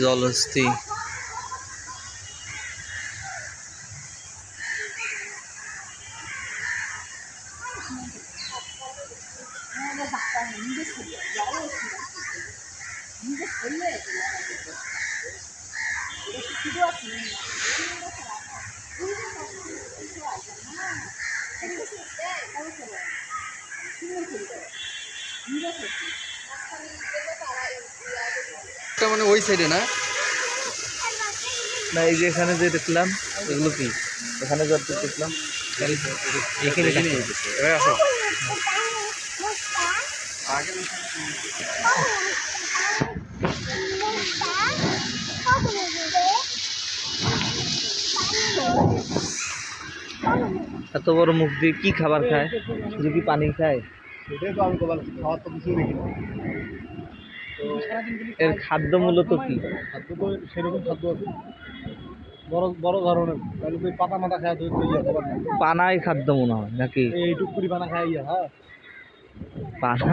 জলহস্তী মানে ওই সাইডে না না এই যে এখানে যে দেখলাম এগুলো কি এখানে যত দেখলাম এখানে আসো এত বড় মুখ দিয়ে কি খাবার খায় শুধু কি পানি খায় খাওয়ার তো কিছুই দেখি না। এর খাদ্য মূলত কি খাদ্য তো সেরকম খাদ্য আছে বড় বড় ধরনের, তাহলে তুই পাতা মাথা খায় তুই ইয়ে খাবার না। পানাই খাদ্য মনে হয় নাকি এইটুক করে পানা খায় ইয়া, হ্যাঁ পানা